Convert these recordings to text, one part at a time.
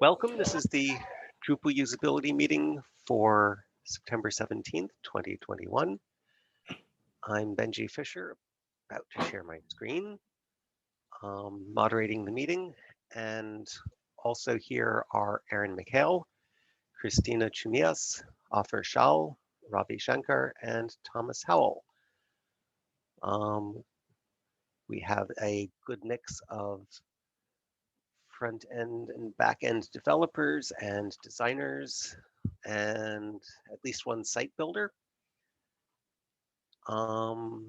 Welcome. This is the Drupal usability meeting for September 17th, 2021. I'm Benji Fisher, about to share my screen, moderating the meeting, and also here are Aaron McHale, Christina Chumias, Offer Shal, Ravi Shankar, and Thomas Howell. We have a good mix of front-end and back-end developers and designers, and at least one site builder. Oh,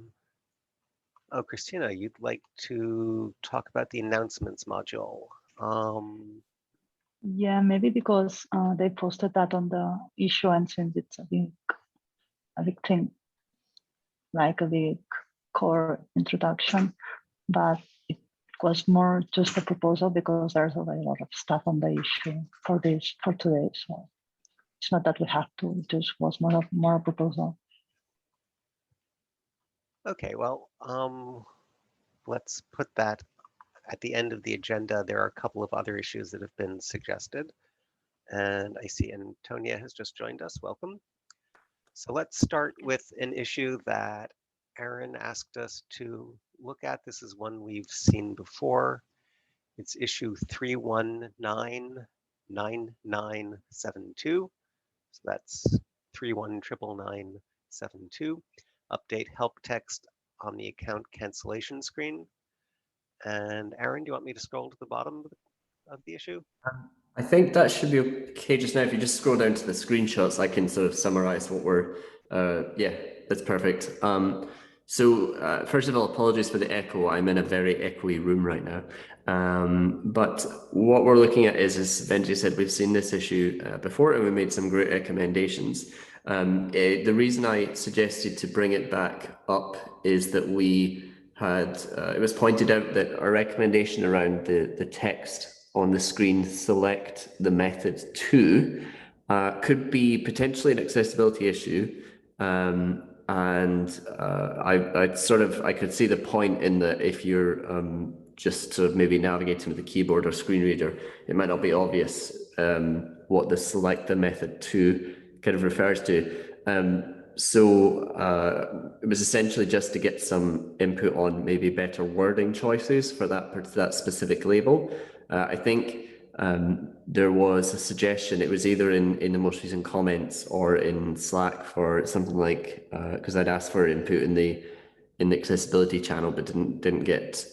Christina, you'd like to talk about the announcements module. Yeah, maybe because they posted that on the issue, and since it's a big thing, like a big core introduction, but it was more just a proposal because there's already a lot of stuff on the issue for today. So it's not that we have to, it just was more a proposal. Okay, well, let's put that at the end of the agenda. There are a couple of other issues that have been suggested. And I see Antonia has just joined us. Welcome. So let's start with an issue that Aaron asked us to look at. This is one we've seen before. It's issue 3199972. So that's 3199972. Update help text on the account cancellation screen. And Aaron, do you want me to scroll to the bottom of the issue? I think that should be okay just now. If you just scroll down to the screenshots, I can sort of summarize what we're, yeah, that's perfect. So first of all, apologies for the echo. I'm in a very echoey room right now. But what we're looking at is, as Benji said, we've seen this issue before and we made some great recommendations. The reason I suggested to bring it back up is that we had, it was pointed out that our recommendation around the text on the screen, select the method to, could be potentially an accessibility issue. I could see the point in that if you're just sort of maybe navigating with a keyboard or screen reader, it might not be obvious what the select the method to kind of refers to. It was essentially just to get some input on maybe better wording choices for that specific label. I think there was a suggestion, it was either in the most recent comments or in Slack for something like, because I'd asked for input in the accessibility channel, but didn't get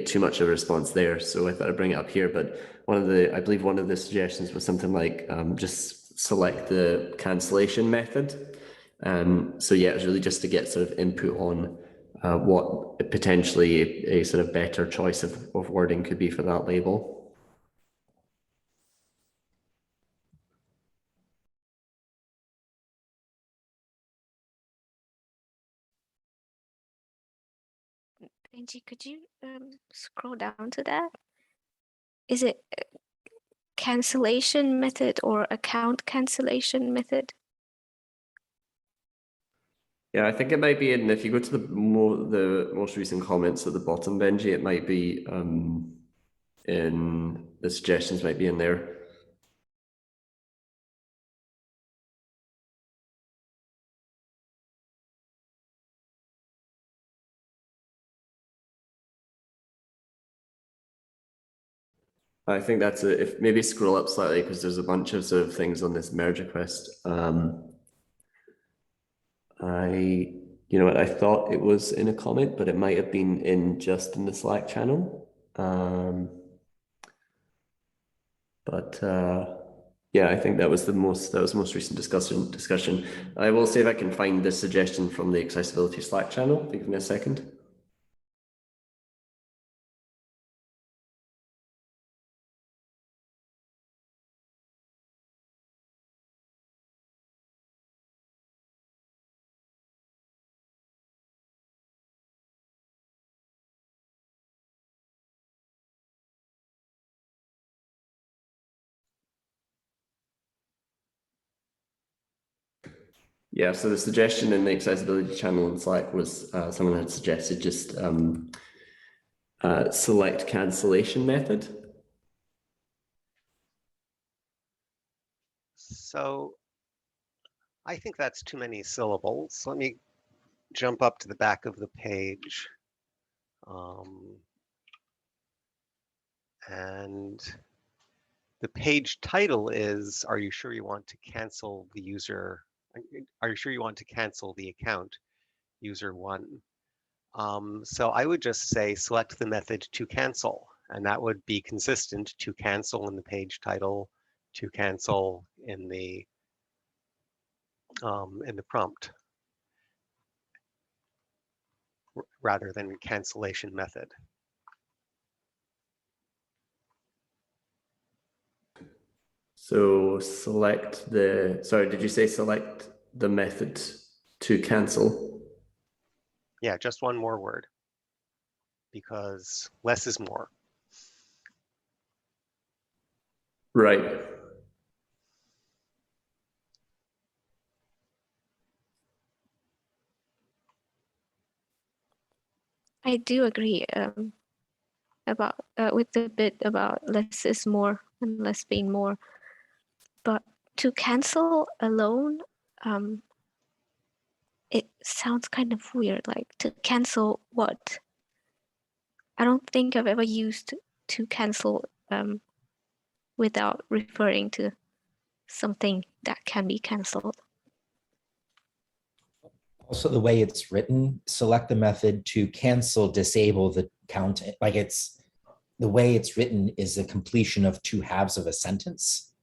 too much of a response there. So I thought I'd bring it up here. But I believe one of the suggestions was something like just select the cancellation method. So yeah, it was really just to get sort of input on what potentially a sort of better choice of wording could be for that label. Benji, could you scroll down to that? Is it cancellation method or account cancellation method? Yeah, I think it might be in, if you go to the most recent comments at the bottom, Benji, it might be in the suggestions might be in there. I think that's if maybe scroll up slightly because there's a bunch of sort of things on this merge request. You know what, I thought it was in a comment, but it might have been in just in the Slack channel. Yeah, I think that was the most recent discussion. I will see if I can find this suggestion from the accessibility Slack channel. Give me a second. Yeah, so the suggestion in the accessibility channel in Slack was someone had suggested just select cancellation method. So I think that's too many syllables. Let me jump up to the back of the page. And the page title is, are you sure you want to cancel the user? Are you sure you want to cancel the account, user one? So I would just say select the method to cancel, and that would be consistent to cancel in the page title, to cancel in the prompt, rather than cancellation method. So select the, sorry, did you say select the method to cancel? Yeah, just one more word, because less is more. Right. I do agree about with the bit about less is more and less being more. But to cancel alone, it sounds kind of weird. Like to cancel what? I don't think I've ever used to cancel without referring to something that can be canceled. Also, the way it's written, select the method to cancel, disable the count. Like it's the way it's written is the completion of two halves of a sentence.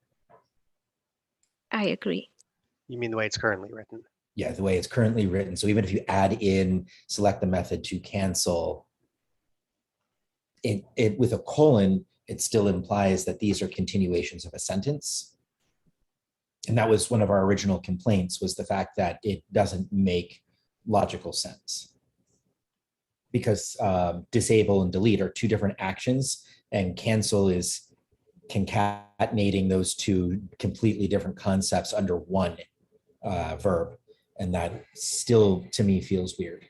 I agree. You mean the way it's currently written? Yeah, the way it's currently written. So even if you add in select the method to cancel, it with a colon, it still implies that these are continuations of a sentence. And that was one of our original complaints, was the fact that it doesn't make logical sense. Because disable and delete are two different actions, and cancel is concatenating those two completely different concepts under one verb. And that still, to me, feels weird.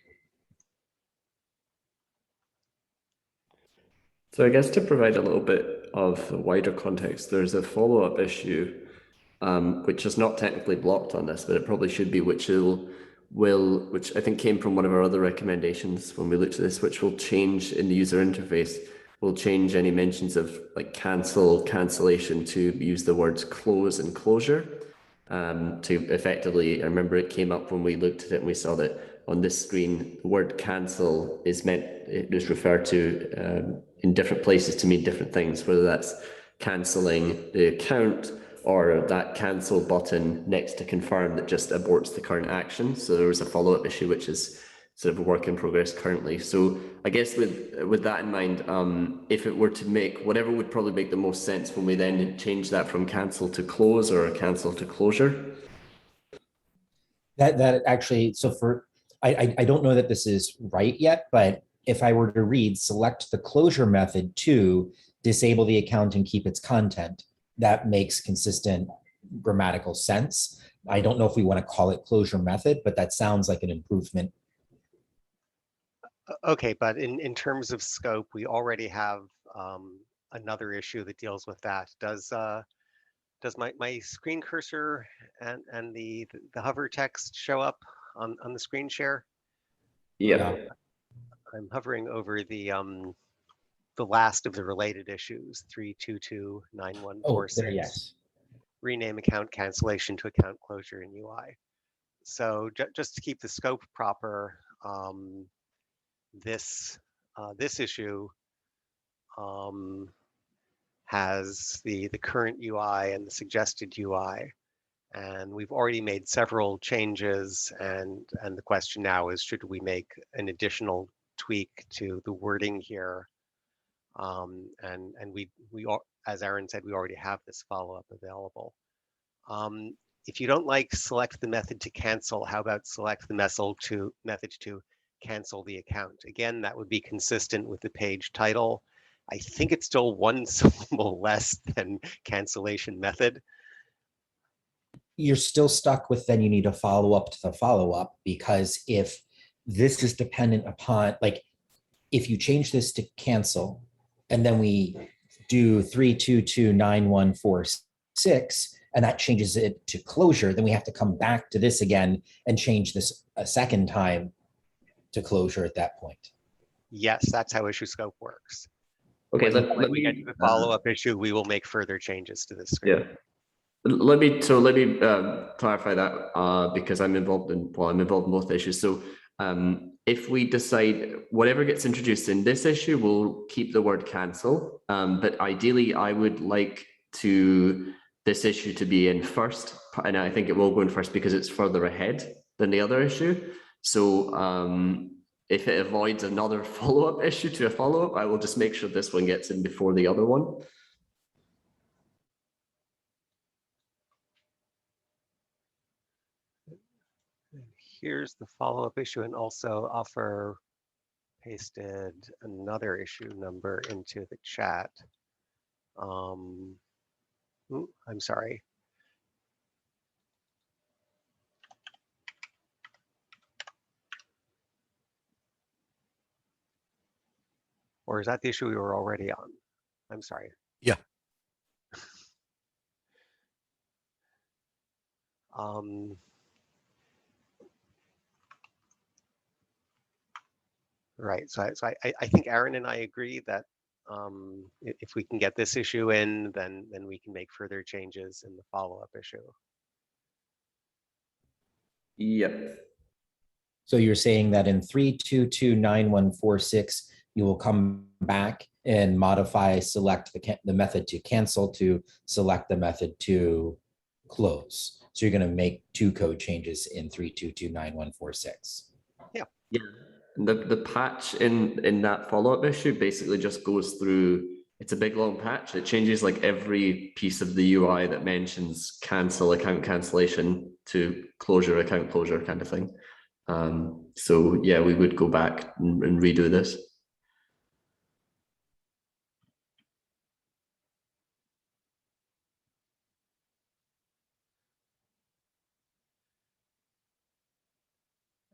So I guess to provide a little bit of wider context, there's a follow-up issue, which is not technically blocked on this, but it probably should be, which which I think came from one of our other recommendations when we looked at this, which will change in the user interface, will change any mentions of like cancel, cancellation to use the words close and closure. To effectively, I remember it came up when we looked at it and we saw that on this screen, the word cancel is meant, it is referred to in different places to mean different things, whether that's cancelling the account or that cancel button next to confirm that just aborts the current action. So there was a follow-up issue, which is sort of a work in progress currently. So I guess with that in mind, if it were to make, whatever would probably make the most sense when we then change that from cancel to close or cancel to closure? That actually, so for, I don't know that this is right yet, but if I were to read select the closure method to disable the account and keep its content, that makes consistent grammatical sense. I don't know if we want to call it closure method, but that sounds like an improvement. Okay, but in terms of scope, we already have another issue that deals with that. Does my screen cursor and the hover text show up on the screen share? Yeah. I'm hovering over the last of the related issues, 3229146. Oh, there, yes. Rename account cancellation to account closure in UI. So just to keep the scope proper, this issue has the current UI and the suggested UI, and we've already made several changes. And the question now is, should we make an additional tweak to the wording here? And we as Aaron said, we already have this follow-up available. If you don't like select the method to cancel, how about select the method to cancel the account? Again, that would be consistent with the page title. I think it's still one syllable less than cancellation method. You're still stuck with, then you need a follow-up to the follow-up, because if this is dependent upon, like, if you change this to cancel, and then we do 3229146, and that changes it to closure, then we have to come back to this again and change this a second time to closure at that point. Yes, that's how issue scope works. Okay, When we get to the follow-up issue, we will make further changes to this screen. Yeah. Let me clarify that because I'm involved in both issues. So if we decide whatever gets introduced in this issue, we'll keep the word cancel. But ideally, I would like this issue to be in first, and I think it will go in first because it's further ahead than the other issue. So if it avoids another follow-up issue to a follow-up, I will just make sure this one gets in before the other one. Here's the follow-up issue, and also Offer pasted another issue number into the chat. I'm sorry. Or is that the issue we were already on? I'm sorry. Yeah. Right. So I think Aaron and I agree that if we can get this issue in, then we can make further changes in the follow-up issue. Yep. So you're saying that in 3229146, you will come back and modify, select the method to cancel to select the method to close. So you're going to make two code changes in 3229146. Yeah. Yeah. The patch in that follow-up issue basically just goes through, it's a big long patch. It changes like every piece of the UI that mentions cancel, account cancellation to closure, account closure kind of thing. So yeah, we would go back and redo this.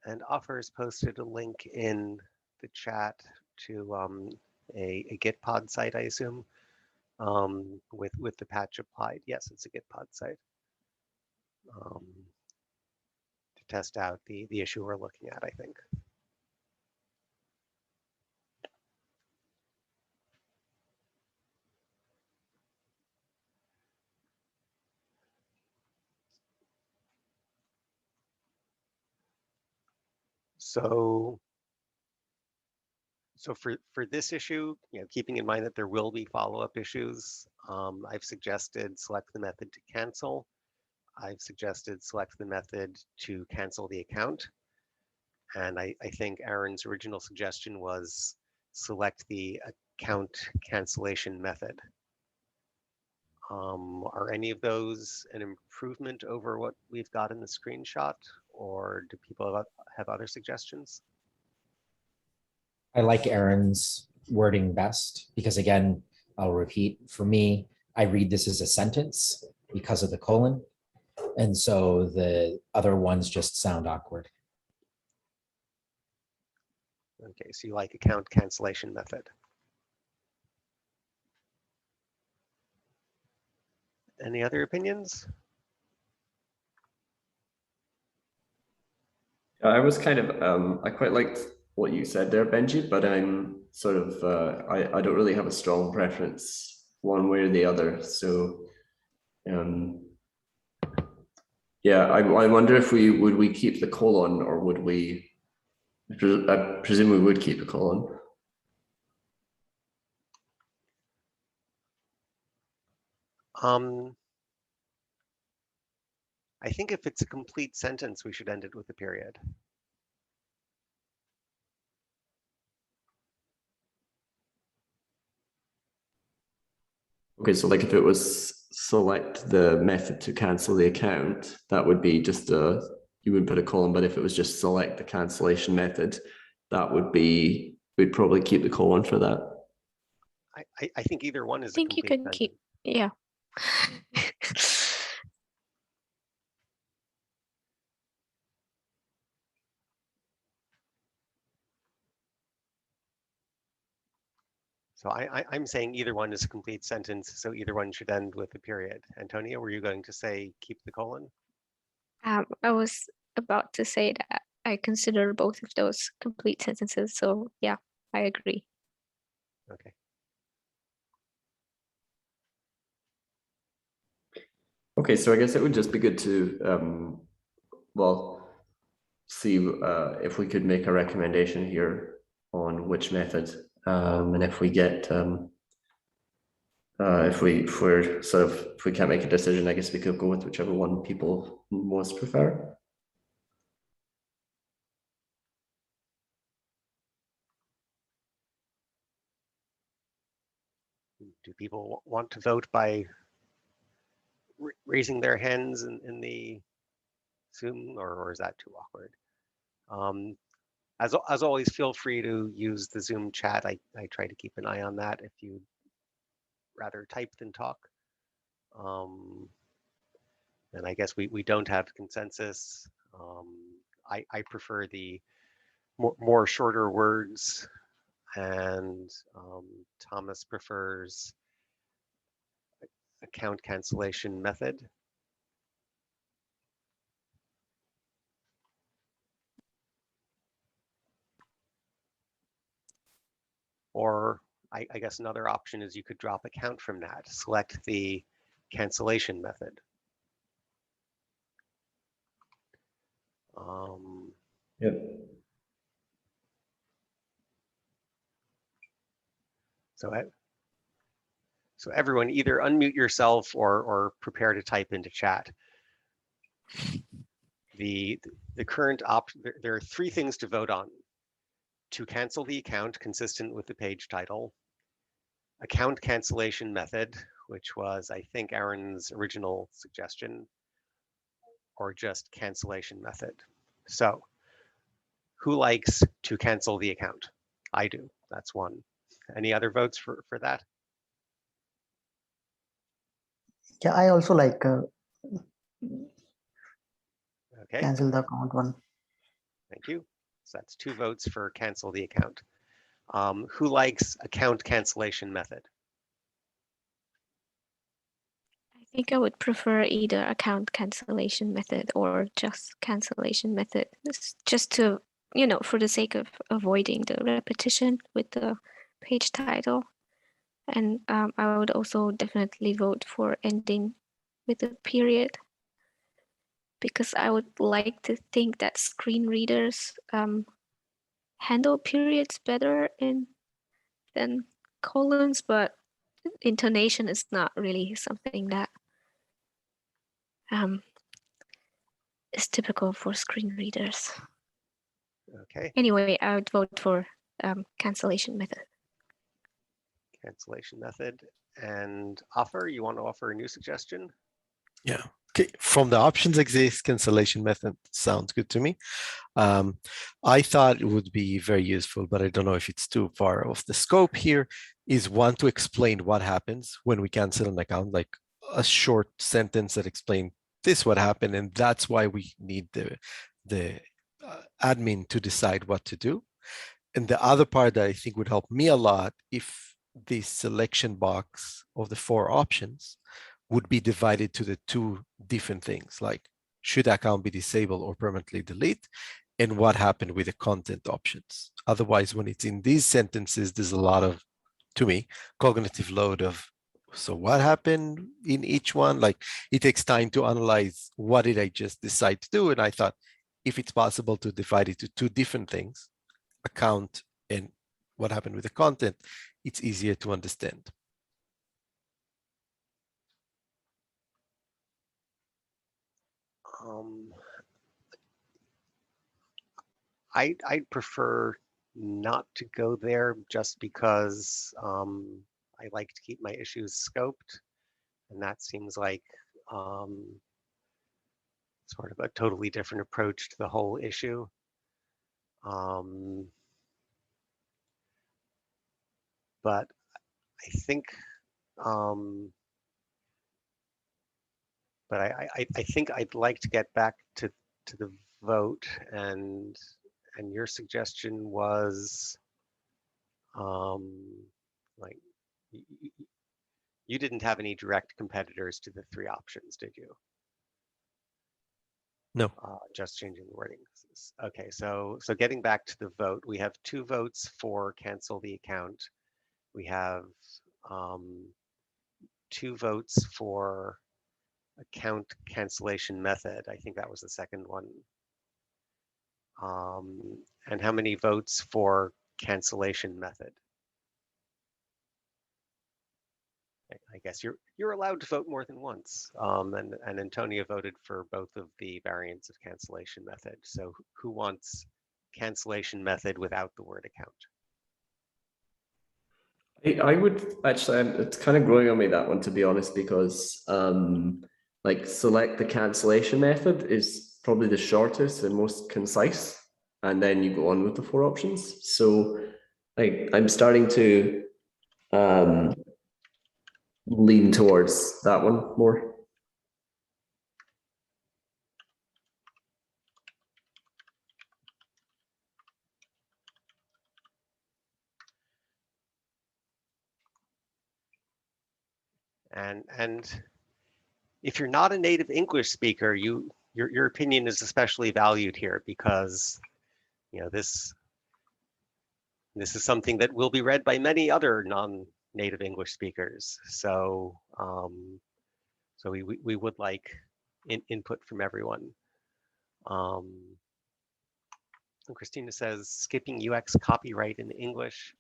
And Offers posted a link in the chat to a Gitpod site, I assume, with the patch applied. Yes, it's a Gitpod site to test out the issue we're looking at, I think. So for this issue, keeping in mind that there will be follow-up issues, I've suggested select the method to cancel. I've suggested select the method to cancel the account. And I think Aaron's original suggestion was select the account cancellation method. Are any of those an improvement over what we've got in the screenshot, or do people have other suggestions? I like Aaron's wording best because, again, I'll repeat, for me, I read this as a sentence because of the colon. And so the other ones just sound awkward. Okay, so you like account cancellation method. Any other opinions? I was kind of, I quite liked what you said there, Benji, but I'm sort of, I don't really have a strong preference one way or the other. So, yeah, I wonder if would we keep the colon, or would we, I presume we would keep the colon. I think if it's a complete sentence, we should end it with a period. Okay, so like if it was select the method to cancel the account, that would be just you wouldn't put a colon, but if it was just select the cancellation method, that would be, we'd probably keep the colon for that. I think either one is I think you can sentence. keep, yeah. So I'm saying either one is a complete sentence, so either one should end with a period. Antonia, were you going to say keep the colon? I was about to say that I consider both of those complete sentences. So yeah, I agree. Okay. Okay, so I guess it would just be good to, well, see if we could make a recommendation here on which method, and if we get, if we can't make a decision, I guess we could go with whichever one people most prefer. Do people want to vote by raising their hands in the Zoom, or is that too awkward? As always, feel free to use the Zoom chat. I try to keep an eye on that if you'd rather type than talk. And I guess we don't have consensus. I prefer the more shorter words, and Thomas prefers account cancellation method. Or I guess another option is you could drop account from that, select the cancellation method. Yep. So everyone either unmute yourself or prepare to type into chat. The current option, there are three things to vote on: to cancel the account consistent with the page title, account cancellation method, which was, I think, Aaron's original suggestion, or just cancellation method. So who likes to cancel the account? I do. That's one. Any other votes for that? Yeah, I also like Okay, cancel the account one. thank you. So that's 2 votes for cancel the account. Who likes account cancellation method? I think I would prefer either account cancellation method or just cancellation method. It's just to, for the sake of avoiding the repetition with the page title. And I would also definitely vote for ending with a period, because I would like to think that screen readers handle periods better than colons, but intonation is not really something that is typical for screen readers. Okay, Anyway, I would vote for cancellation method. cancellation method. And Offer, you want to offer a new suggestion? Yeah. Okay. From the options exist, cancellation method sounds good to me. I thought it would be very useful, but I don't know if it's too far off the scope here, is one to explain what happens when we cancel an account, like a short sentence that explains this what happened, and that's why we need the admin to decide what to do. And the other part that I think would help me a lot, if the selection box of the 4 options would be divided to the 2 different things, like should account be disabled or permanently delete, and what happened with the content options. Otherwise, when it's in these sentences, there's a lot of, to me, cognitive load of, so what happened in each one? Like, it takes time to analyze what did I just decide to do. And I thought, if it's possible to divide it to 2 different things, account and what happened with the content, it's easier to understand. I'd prefer not to go there, just because I like to keep my issues scoped, and that seems like sort of a totally different approach to the whole issue. But I think, but I think I'd like to get back to the vote, and your suggestion was Like you didn't have any direct competitors to the three options, did you? No. Just changing the wording. Okay, so getting back to the vote, we have 2 votes for cancel the account. We have 2 votes for account cancellation method. I think that was the second one. And how many votes for cancellation method? I guess you're allowed to vote more than once. And Antonia voted for both of the variants of cancellation method. So who wants cancellation method without the word account? I would actually, it's kind of growing on me, that one, to be honest, because like select the cancellation method is probably the shortest and most concise, and then you go on with the 4 options. So like I'm starting to lean towards that one more. And if you're not a native English speaker, your opinion is especially valued here because this is something that will be read by many other non-native English speakers. So so we would like input from everyone. Christina says skipping UX copyright in English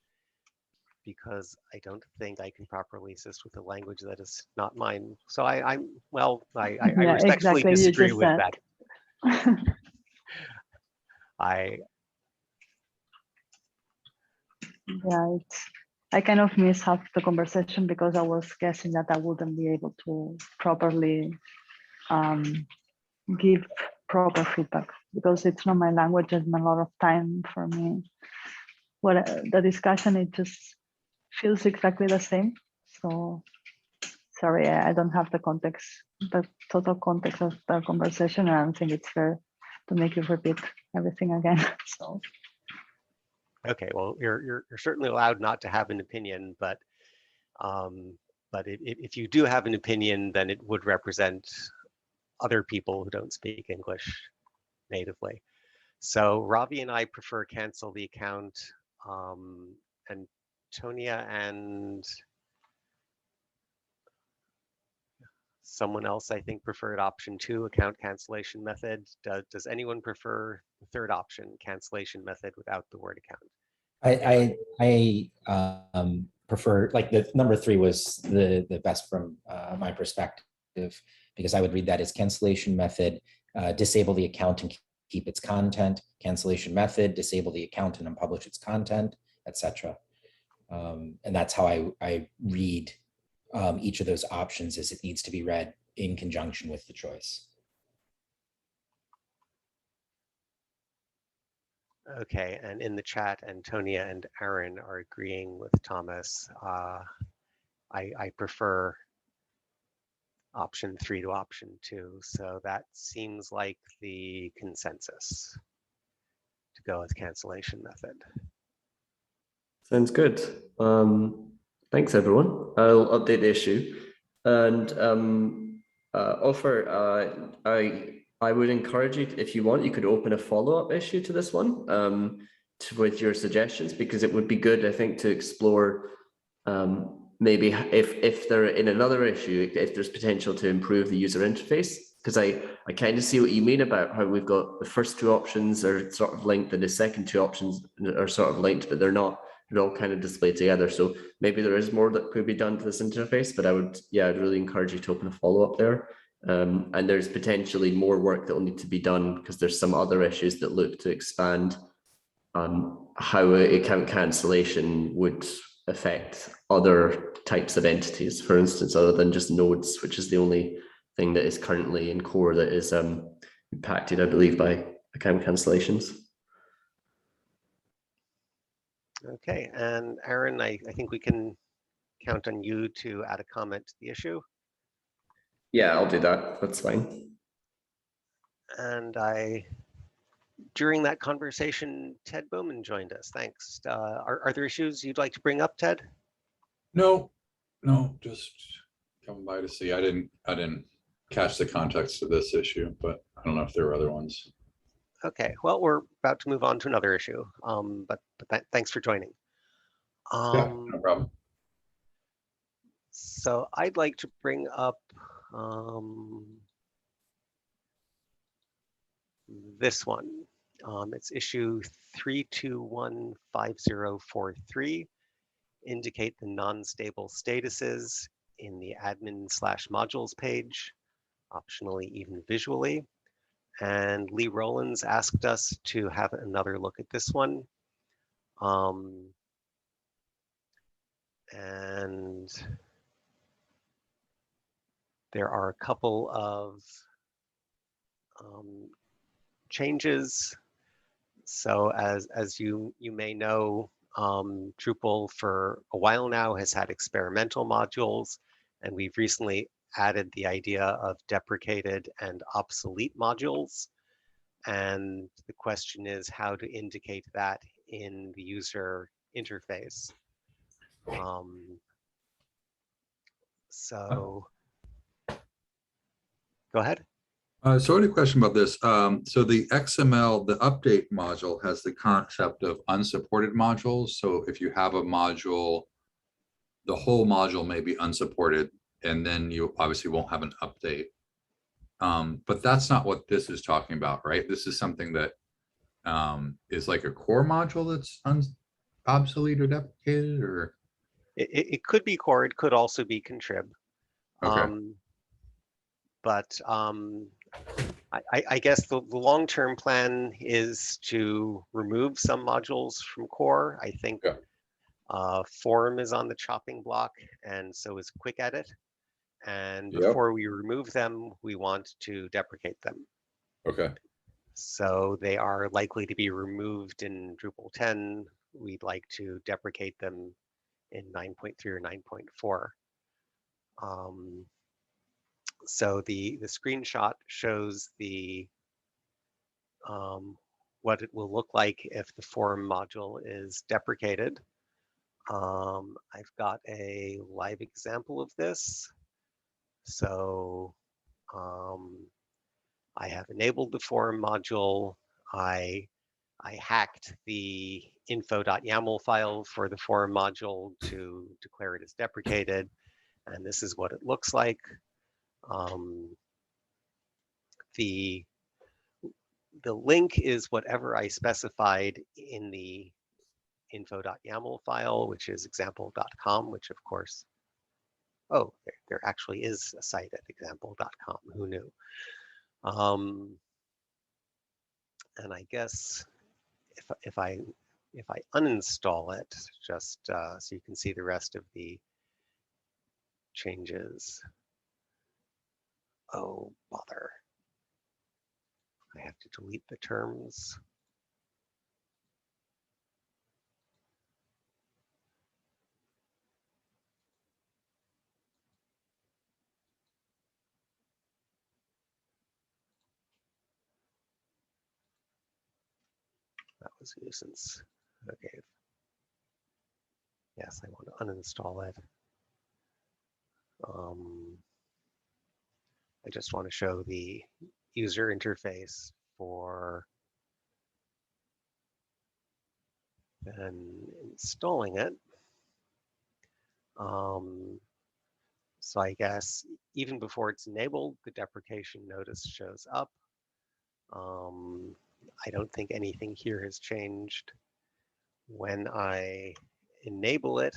because I don't think I can properly assist with a language that is not mine. So I respectfully exactly, disagree you just with said. that. Yeah, I kind of missed half the conversation because I was guessing that I wouldn't be able to properly give proper feedback because it's not my language and a lot of time for me. The discussion, it just feels exactly the same. So sorry, I don't have the context, the total context of the conversation, and I don't think it's fair to make you repeat everything again. So. Okay, well, you're certainly allowed not to have an opinion, but if you do have an opinion, then it would represent other people who don't speak English natively. So Ravi and I prefer cancel the account, and Tonia and someone else, I think, preferred option 2, account cancellation method. Does anyone prefer the third option, cancellation method without the word account? I prefer, like, the number 3 was the best from my perspective, because I would read that as cancellation method, disable the account and keep its content, cancellation method, disable the account and unpublish its content, etc. And that's how I read each of those options, as it needs to be read in conjunction with the choice. Okay, and in the chat, Antonia and Aaron are agreeing with Thomas. I prefer option 3 to option 2, so that seems like the consensus to go with cancellation method. Sounds good. Thanks, everyone. I'll update the issue and offer. I would encourage you, if you want, you could open a follow-up issue to this one with your suggestions, because it would be good, I think, to explore maybe if they're in another issue, if there's potential to improve the user interface. Because I kind of see what you mean about how we've got the first 2 options are sort of linked and the second 2 options are sort of linked, but they're not. They're all kind of displayed together. So maybe there is more that could be done to this interface, but I'd really encourage you to open a follow-up there. And there's potentially more work that will need to be done because there's some other issues that look to expand how account cancellation would affect other types of entities, for instance, other than just nodes, which is the only thing that is currently in core that is impacted, I believe, by account cancellations. Okay, and Aaron, I think we can count on you to add a comment to the issue. Yeah, I'll do that. That's fine. And during that conversation, Ted Bowman joined us. Thanks. Are there issues you'd like to bring up, Ted? No, just coming by to see. I didn't catch the context of this issue, but I don't know if there are other ones. Okay, well, we're about to move on to another issue, but thanks for joining. Yeah, no problem. So I'd like to bring up this one. It's issue 3215043. Indicate the non-stable statuses in the admin/modules page, optionally even visually. And Lee Rollins asked us to have another look at this one. And there are a couple of changes. So as you may know, Drupal for a while now has had experimental modules, and we've recently added the idea of deprecated and obsolete modules. And the question is how to indicate that in the user interface. So go ahead. So I had a question about this. So the XML, the update module has the concept of unsupported modules. So if you have a module, the whole module may be unsupported, and then you obviously won't have an update. But that's not what this is talking about, right? This is something that is like a core module that's obsolete or deprecated, or? It could be core, it could also be contrib. Okay. But I guess the long-term plan is to remove some modules from core. I think form is on the chopping block, and so is quick edit. And before we remove them, we want to deprecate them. Okay. So they are likely to be removed in Drupal 10. We'd like to deprecate them in 9.3 or 9.4. So the screenshot shows the what it will look like if the form module is deprecated. I've got a live example of this. So I have enabled the form module. I hacked the info.yaml file for the form module to declare it as deprecated. And this is what it looks like. The link is whatever I specified in the info.yaml file, which is example.com, which of course, oh, there actually is a site at example.com. Who knew? And I guess if I uninstall it, just so you can see the rest of the changes. Oh, bother. I have to delete the terms. That was a nuisance. Okay. Yes, I want to uninstall it. I just want to show the user interface for then installing it. So I guess even before it's enabled, the deprecation notice shows up. I don't think anything here has changed. When I enable it,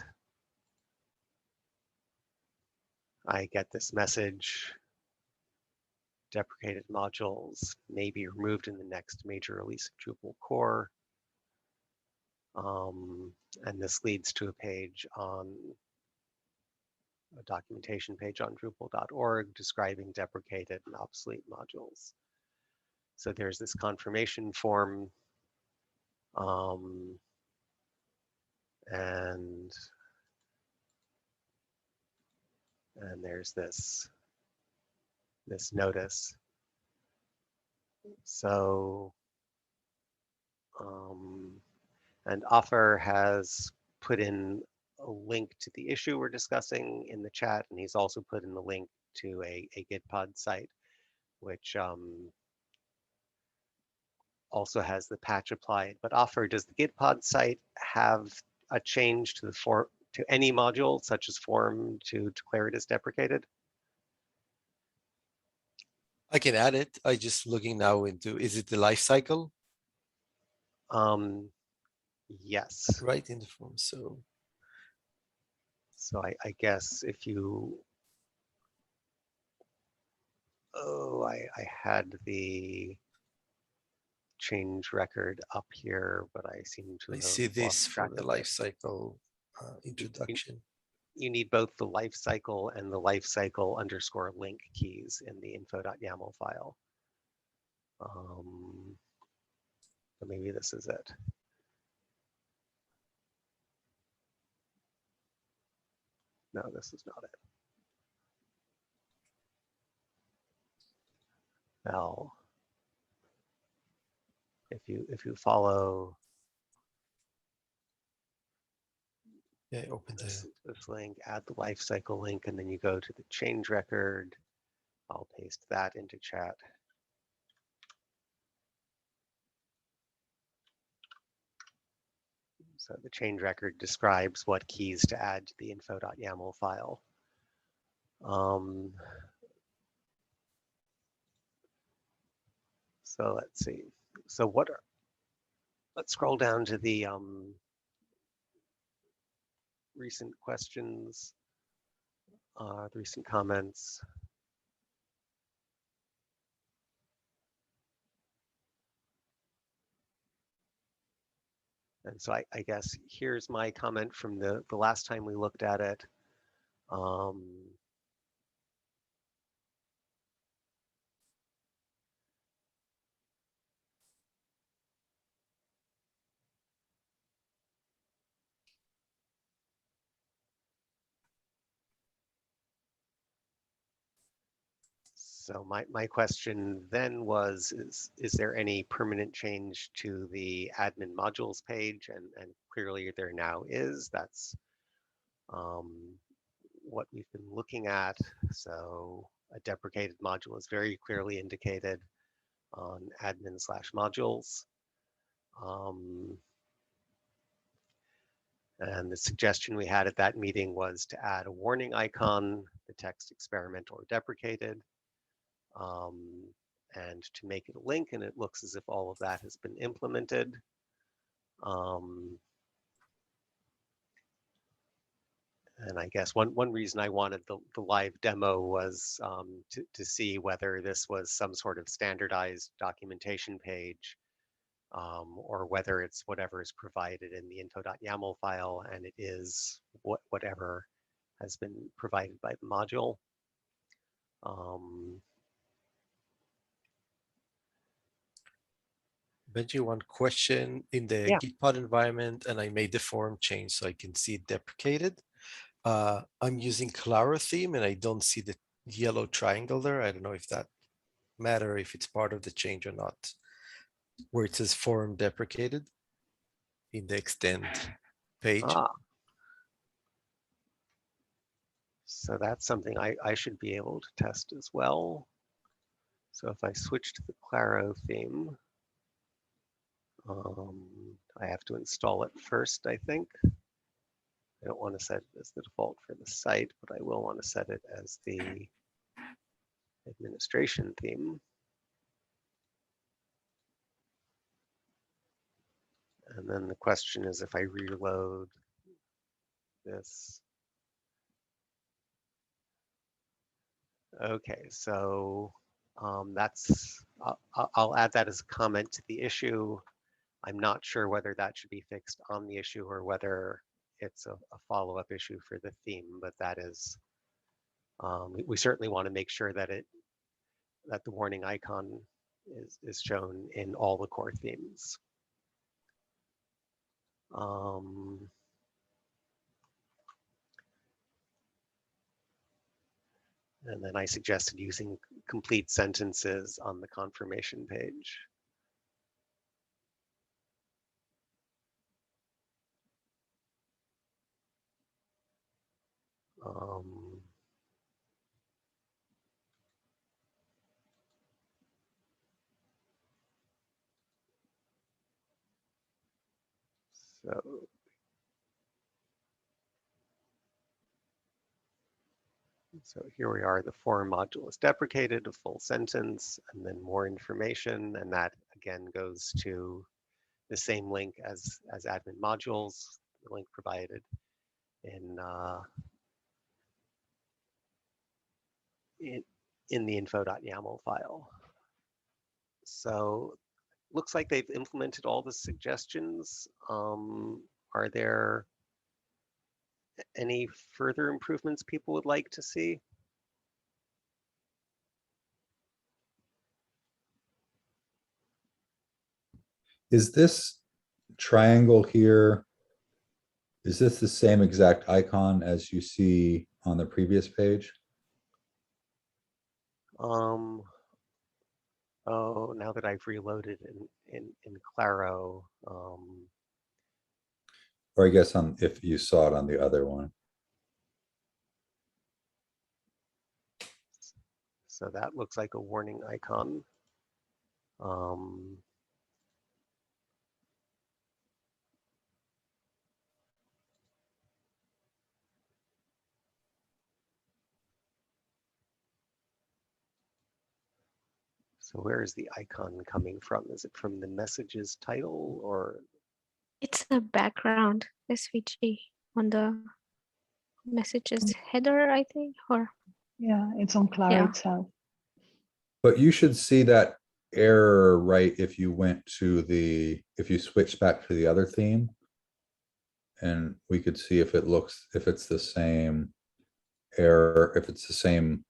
I get this message. Deprecated modules may be removed in the next major release of Drupal core. And this leads to a page on a documentation page on Drupal.org describing deprecated and obsolete modules. So there's this confirmation form, and there's this notice. So, and Offer has put in a link to the issue we're discussing in the chat, and he's also put in the link to a Gitpod site, which also has the patch applied. But Offer, does the Gitpod site have a change to the to any module, such as form, to declare it as deprecated? I can add it. I just looking now into, is it the life cycle? Yes. Right in the form. So I guess if you, oh, I had the change record up here, but I seem to I have see this lost for track the of life it. cycle introduction. You need both the life cycle and the life cycle _ link keys in the info.yaml file. So maybe this is it. No, this is not it. Well, if you follow Open this link, add the life cycle link, and then you go to the change record. I'll paste that into chat. So the change record describes what keys to add to the info.yaml file. So let's see. So let's scroll down to the recent questions, the recent comments. And so I guess here's my comment from the last time we looked at it. So my question then was, is there any permanent change to the admin modules page? And clearly there now is. That's what we've been looking at. So a deprecated module is very clearly indicated on admin/modules. And the suggestion we had at that meeting was to add a warning icon, the text experiment or deprecated, and to make it a link, and it looks as if all of that has been implemented. And I guess one reason I wanted the live demo was to see whether this was some sort of standardized documentation page, or whether it's whatever is provided in the info.yaml file, and it is whatever has been provided by the module. Benji, one question in the Gitpod environment, and I made the form change so I can see it deprecated. I'm using Claro theme and I don't see the yellow triangle there. I don't know if that matter, if it's part of the change or not, where it says form deprecated in the extend page. So that's something I should be able to test as well. So if I switch to the Claro theme, I have to install it first, I think. I don't want to set it as the default for the site, but I will want to set it as the administration theme. And then the question is, if I reload this. Okay, so that's, I'll add that as a comment to the issue. I'm not sure whether that should be fixed on the issue or whether it's a follow-up issue for the theme, but that is, we certainly want to make sure that the warning icon is shown in all the core themes. And then I suggested using complete sentences on the confirmation page. Um, so here we are, the form module is deprecated, a full sentence, and then more information. And that again goes to the same link as admin modules, the link provided in the info.yaml file. So looks like they've implemented all the suggestions. Are there any further improvements people would like to see? Is this triangle here, is this the same exact icon as you see on the previous page? Oh, now that I've reloaded in Claro, Or I guess on, if you saw it on the other one. so that looks like a warning icon. So where is the icon coming from? Is it from the messages title or? It's the background SVG on the messages header, I think, or Yeah, it's on Clara Yeah. itself. But you should see that error, right, if you went to the, if you switch back to the other theme. And we could see if it looks, if it's the same error, if it's the same.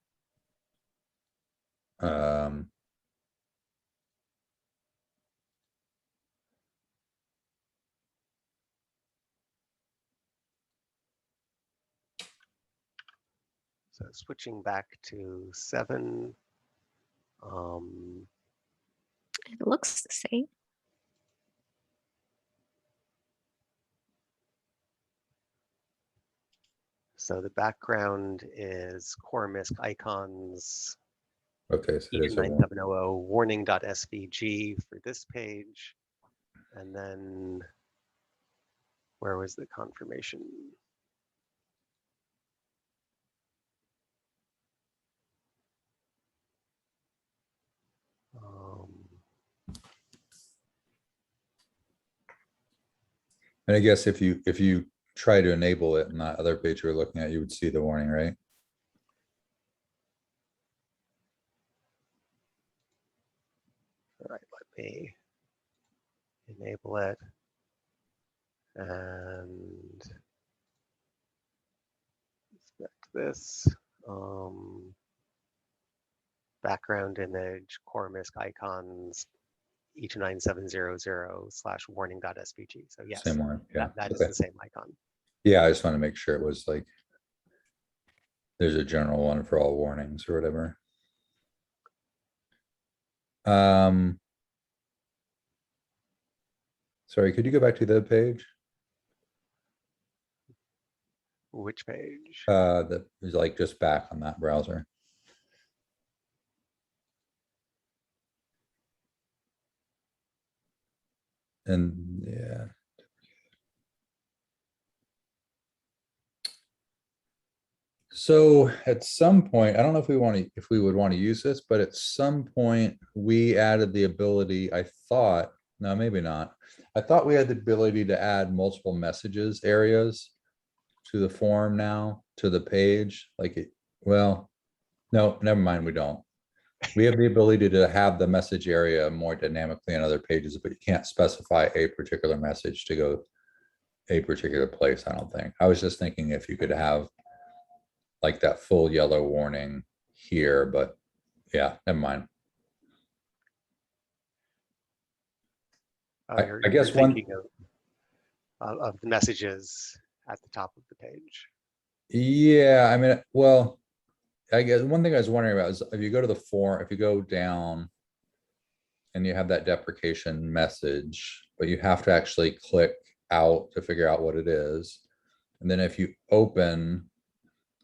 So switching back to 7. it looks the same. So the background is core MISC icons, Okay, so there's a one. 9700 warning.svg for this page. And then where was the confirmation? And I guess if you try to enable it in that other page we're looking at, you would see the warning, right? All right, let me enable it. And select this. Background image, core MISC icons, E29700/warning.svg. So yes, Same one, yeah. that is Okay. the same icon. Yeah, I just want to make sure it was like, there's a general one for all warnings or whatever. Sorry, could you go back to the page? Which page? That is like just back on that browser. And yeah. So at some point, I don't know if we would want to use this, but at some point we added the ability, I thought, no, maybe not. I thought we had the ability to add multiple messages areas to the form now, to the page, like it, well, no, never mind, we don't. We have the ability to have the message area more dynamically on other pages, but you can't specify a particular message to go a particular place, I don't think. I was just thinking if you could have like that full yellow warning here, but yeah, never mind. I guess you're thinking of the messages at the top of the page. Yeah, I mean, well, I guess one thing I was wondering about is if you go to the form, if you go down and you have that deprecation message, but you have to actually click out to figure out what it is. And then if you open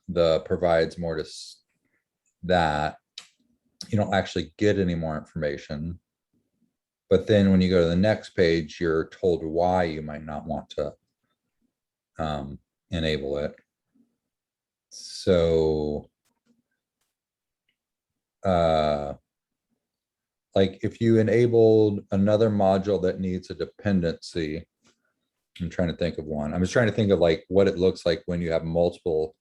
the provides more to that, you don't actually get any more information. But then when you go to the next page, you're told why you might not want to enable it. So like if you enabled another module that needs a dependency, I'm trying to think of one. I was trying to think of like what it looks like when you have multiple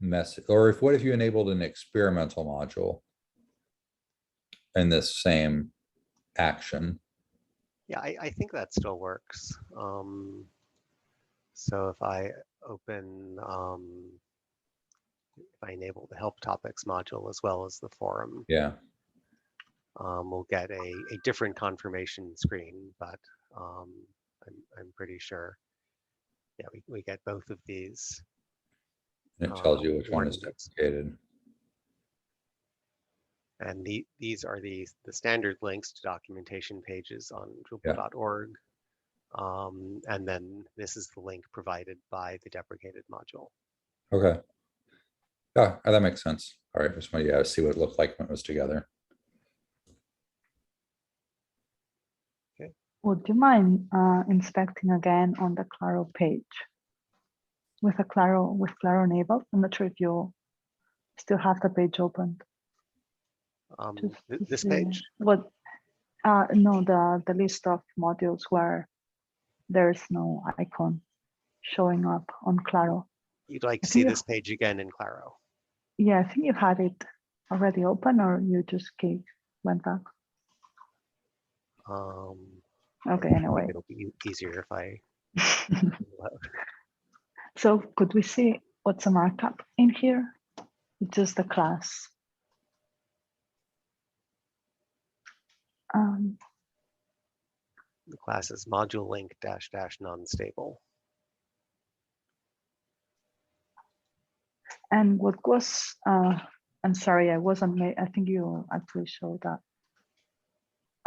message, or what if you enabled an experimental module in this same action? Yeah, I think that still works. So if I open, if I enable the help topics module as well as the forum, Yeah. we'll get a different confirmation screen, but I'm pretty sure. Yeah, we get both of these. And it tells you which one is warnings. deprecated. And these are the standard links to documentation pages on Drupal.org. And then this is the link provided by the deprecated module. Okay. Yeah, that makes sense. All right, just want to see what it looked like when it was together. Would you mind inspecting again on the Claro page with Claro enabled? I'm not sure if you still have the page opened. This page? What? No, the list of modules where there's no icon showing up on Claro. You'd like to see this page again in Claro? Yeah, I think you had it already open, or you just went back. Okay, anyway. It'll be easier if I. So could we see what's the markup in here? It's just the class. The class is module link -- non-stable. And what was, I'm sorry, I wasn't, I think you actually showed that.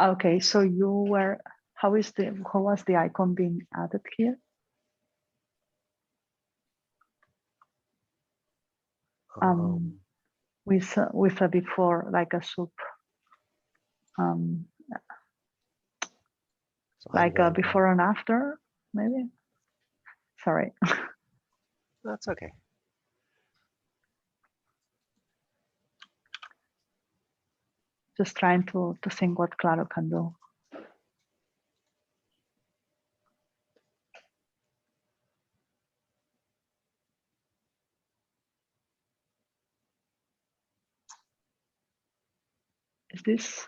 Okay, so you were, how was the icon being added here? With a before, like a soup. So like a before and after, maybe? Sorry. That's okay. Just trying to think what Claro can do. Is this?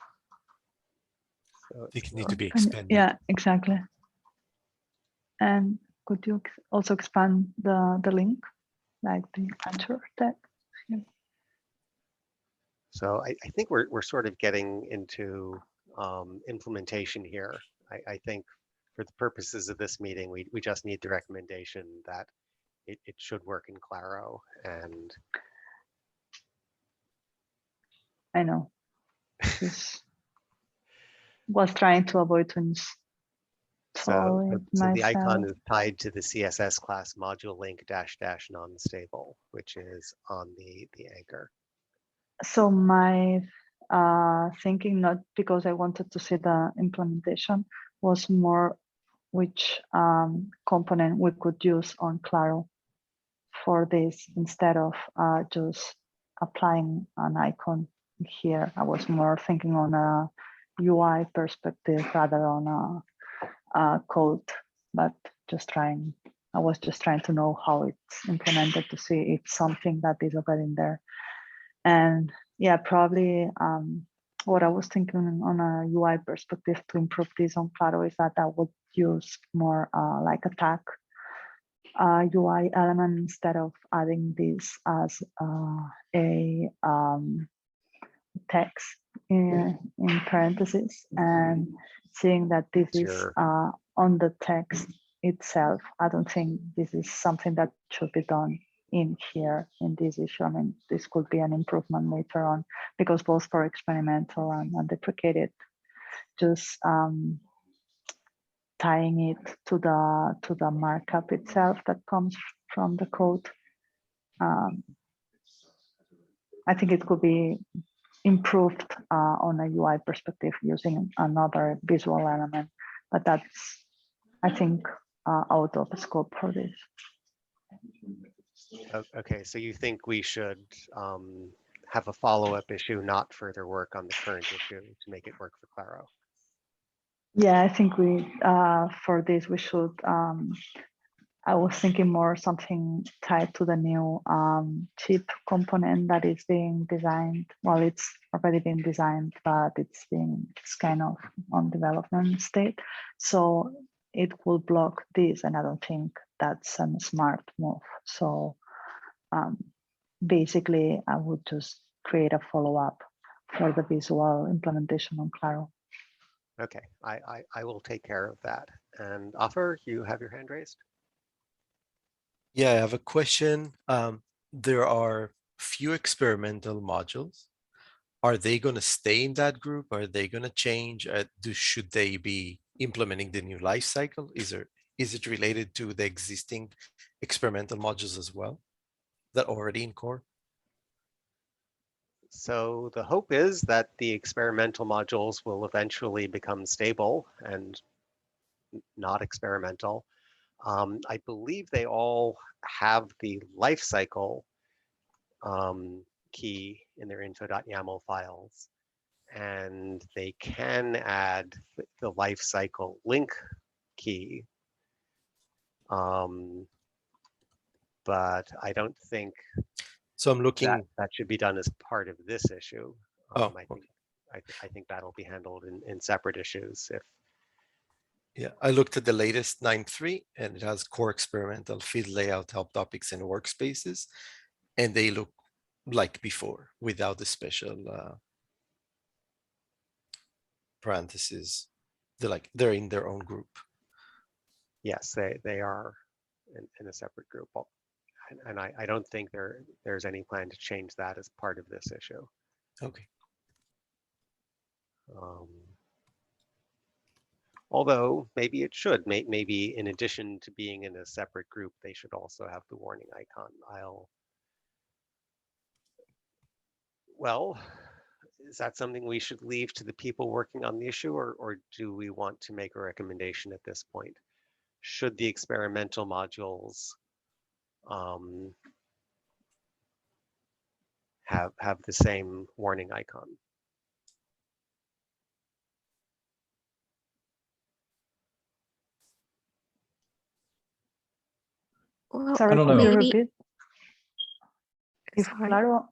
I think it needs to be expanded. Yeah, exactly. And could you also expand the link, like the enter text? Yeah. So I think we're sort of getting into implementation here. I think for the purposes of this meeting, we just need the recommendation that it should work in Claro. And I know. Just was trying to avoid to so the icon is tied to the CSS class module link -- non-stable, which is on the anchor. So my thinking, not because I wanted to see the implementation, was more which component we could use on Claro for this instead of just applying an icon here. I was more thinking on a UI perspective rather on a code, but I was just trying to know how it's implemented to see if something that is already in there. And yeah, probably what I was thinking on a UI perspective to improve this on Claro is that I would use more like a tag UI element instead of adding this as a text in parentheses, and seeing that this is on the text itself. I don't think this is something that should be done in here in this issue. I mean, this could be an improvement later on, because both for experimental and deprecated, just tying it to the markup itself that comes from the code I think it could be improved on a UI perspective using another visual element, but that's, I think, out of scope for this. Okay, so you think we should have a follow-up issue, not further work on the current issue to make it work for Claro? Yeah, I think we, for this, we should, I was thinking more something tied to the new chip component that is being designed. Well, it's already been designed, but it's kind of on development state. So it will block this, and I don't think that's a smart move. So basically, I would just create a follow-up for the visual implementation on Claro. Okay, I will take care of that. And Offer, you have your hand raised? Yeah, I have a question. There are few experimental modules. Are they going to stay in that group? Are they going to change? Should they be implementing the new life cycle? Is it related to the existing experimental modules as well that are already in core? So the hope is that the experimental modules will eventually become stable and not experimental. I believe they all have the lifecycle key in their info.yaml files, and they can add the lifecycle link key. But I don't think So I'm looking. that should be done as part of this issue. I think that'll be handled in separate issues. Yeah, I looked at the latest 9.3 and it has core experimental feed layout, help topics, and workspaces, and they look like before without the special parentheses. They're in their own group. Yes, they are in a separate group. And I don't think there's any plan to change that as part of this issue. Okay. Although maybe it should. Maybe in addition to being in a separate group, they should also have the warning icon. Well, is that something we should leave to the people working on the issue, or do we want to make a recommendation at this point? Should the experimental modules have the same warning icon? Well, Sorry, I don't could you know. maybe. repeat? If Sorry. Claro,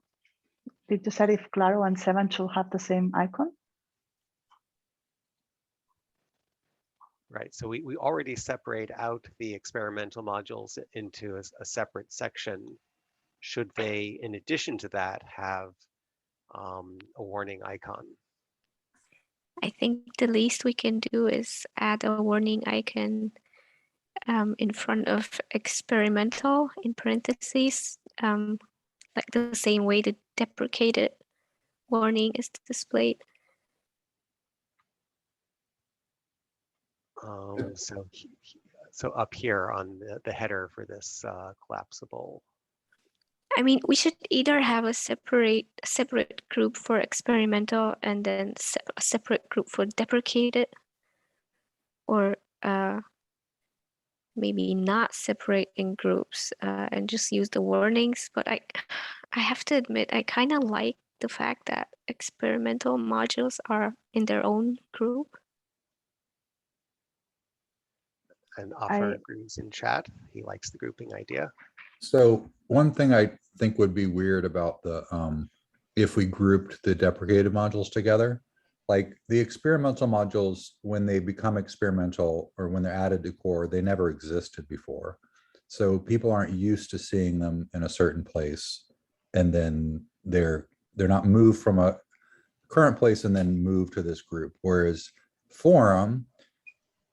did you say if Claro and 7 should have the same icon? Right, so we already separate out the experimental modules into a separate section. Should they, in addition to that, have a warning icon? I think the least we can do is add a warning icon in front of experimental in parentheses, like the same way the deprecated warning is displayed. So up here on the header for this collapsible. I mean, we should either have a separate group for experimental and then a separate group for deprecated, or maybe not separate in groups and just use the warnings. But I have to admit, I kind of like the fact that experimental modules are in their own group. And Offer agrees in chat. He likes the grouping idea. So one thing I think would be weird about the, if we grouped the deprecated modules together, like the experimental modules, when they become experimental or when they're added to core, they never existed before. So people aren't used to seeing them in a certain place, and then they're not moved from a current place and then moved to this group. Whereas forum,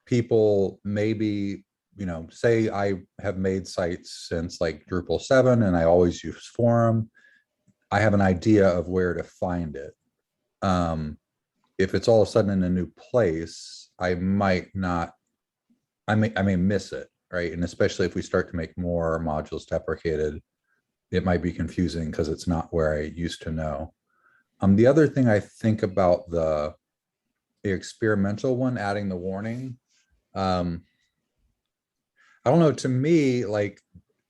people maybe, you know, say I have made sites since like Drupal 7 and I always use forum. I have an idea of where to find it. If it's all of a sudden in a new place, I might not, I may miss it, right? And especially if we start to make more modules deprecated, it might be confusing because it's not where I used to know. The other thing I think about the experimental one, adding the warning, I don't know, to me, like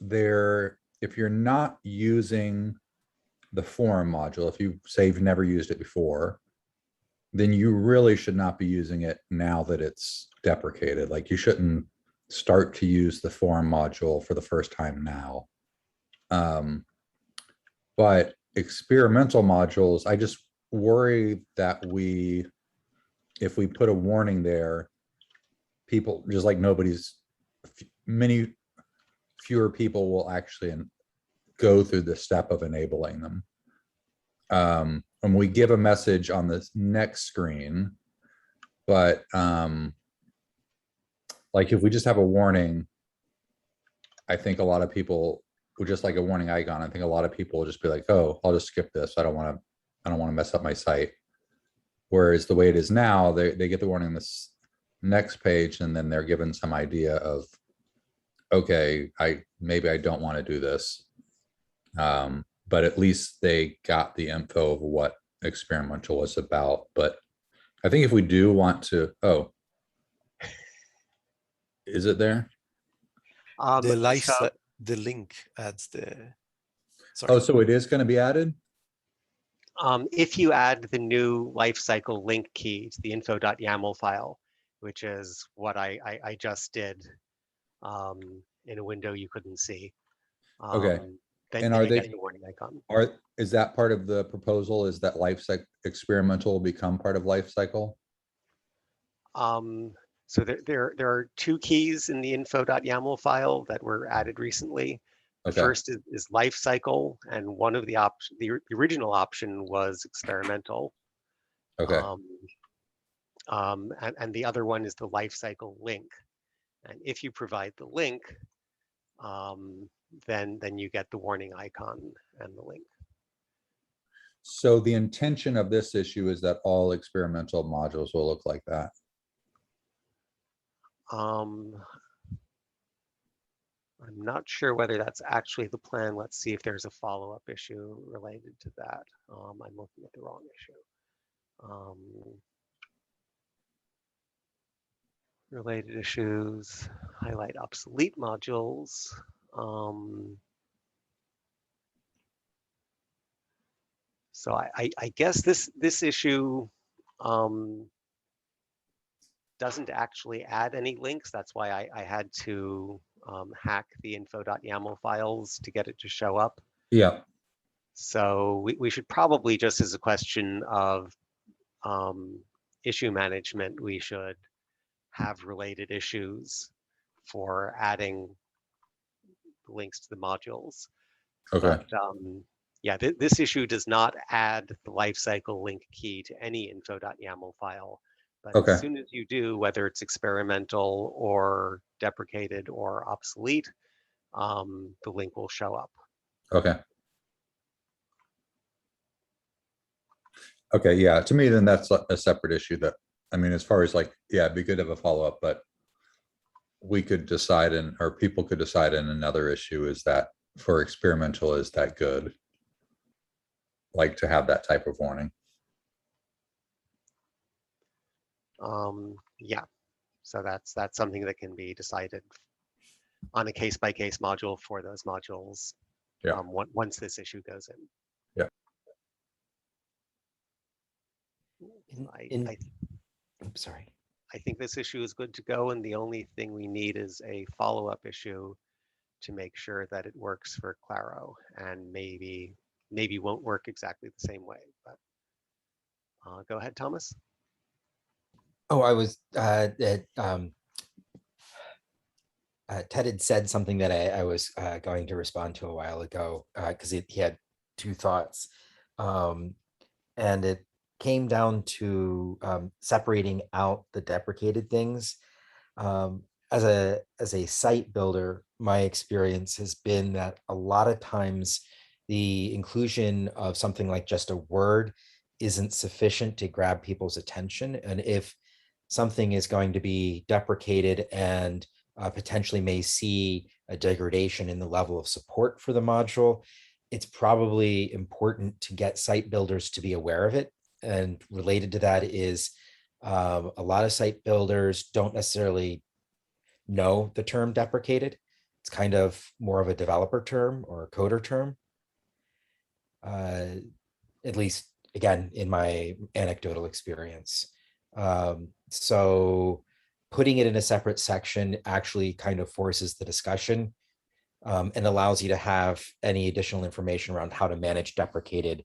if you're not using the forum module, if you say you've never used it before, then you really should not be using it now that it's deprecated. Like you shouldn't start to use the forum module for the first time now. But experimental modules, I just worry that if we put a warning there, people just like many fewer people will actually go through the step of enabling them. And we give a message on this next screen, but like if we just have a warning, I think a lot of people would just like a warning icon. I think a lot of people will just be like, oh, I'll just skip this. I don't want to mess up my site. Whereas the way it is now, they get the warning on this next page, and then they're given some idea of, okay, maybe I don't want to do this. But at least they got the info of what experimental was about. But I think if we do want to, is it there? The link adds the. Sorry. Oh, so it is going to be added? If you add the new lifecycle link key to the info.yaml file, which is what I just did in a window you couldn't see. Okay. Then are you they get the warning icon. Is that part of the proposal? Is that experimental will become part of lifecycle? So there are two keys in the info.yaml file that were added recently. The first is lifecycle, and one of the original option was experimental. Okay. And the other one is the lifecycle link. And if you provide the link, then you get the warning icon and the link. So the intention of this issue is that all experimental modules will look like that. I'm not sure whether that's actually the plan. Let's see if there's a follow-up issue related to that. I'm looking at the wrong issue. Related issues, highlight obsolete modules. So I guess this issue doesn't actually add any links. That's why I had to hack the info.yaml files to get it to show up. Yeah. So we should probably, just as a question of issue management, we should have related issues for adding links to the modules. Okay. But yeah, this issue does not add the lifecycle link key to any info.yaml file. But as soon as you do, whether it's experimental or deprecated or obsolete, the link will show up. Okay. Okay, yeah, to me, then that's a separate issue that, I mean, as far as like, yeah, it'd be good to have a follow-up, but we could decide or people could decide in another issue is that for experimental, is that good? Like to have that type of warning. Yeah, so that's something that can be decided on a case-by-case module for those modules. Yeah. Once this issue goes in. Yeah. I'm sorry. I think this issue is good to go, and the only thing we need is a follow-up issue to make sure that it works for Claro, and maybe won't work exactly the same way. But go ahead, Thomas. Oh, I was Ted had said something that I was going to respond to a while ago because he had two thoughts, and it came down to separating out the deprecated things. As a site builder, my experience has been that a lot of times the inclusion of something like just a word isn't sufficient to grab people's attention. And if something is going to be deprecated and potentially may see a degradation in the level of support for the module, it's probably important to get site builders to be aware of it. And related to that is a lot of site builders don't necessarily know the term deprecated. It's kind of more of a developer term or a coder term. At least, again, in my anecdotal experience. So putting it in a separate section actually kind of forces the discussion and allows you to have any additional information around how to manage deprecated,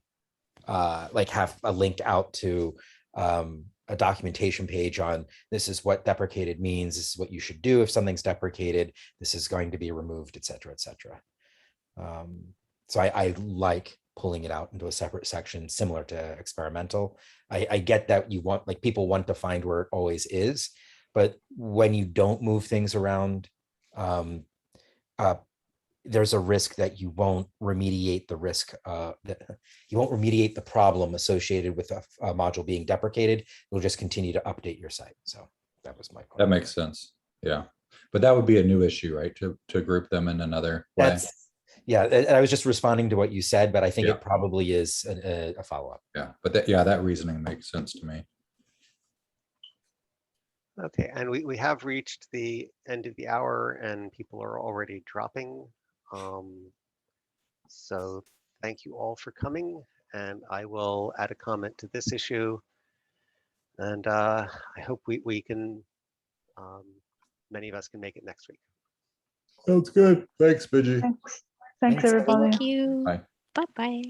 like have a link out to a documentation page on this is what deprecated means, this is what you should do if something's deprecated, this is going to be removed, et cetera, et cetera. So I like pulling it out into a separate section similar to experimental. I get that you want, like, people want to find where it always is, but when you don't move things around, there's a risk that you won't remediate the risk, that you won't remediate the problem associated with a module being deprecated. You'll just continue to update your site. So that was my point. That makes sense. Yeah. But that would be a new issue, right? To group them in another way. Yeah. And I was just responding to what you said, but I think Yeah. it probably is a follow-up. Yeah. But that reasoning makes sense to me. Okay, and we have reached the end of the hour and people are already dropping. So thank you all for coming, and I will add a comment to this issue. And I hope we can, many of us can make it next week. Sounds good. Thanks, Bidgie. Thanks everybody. Thank you. Bye. Bye-bye.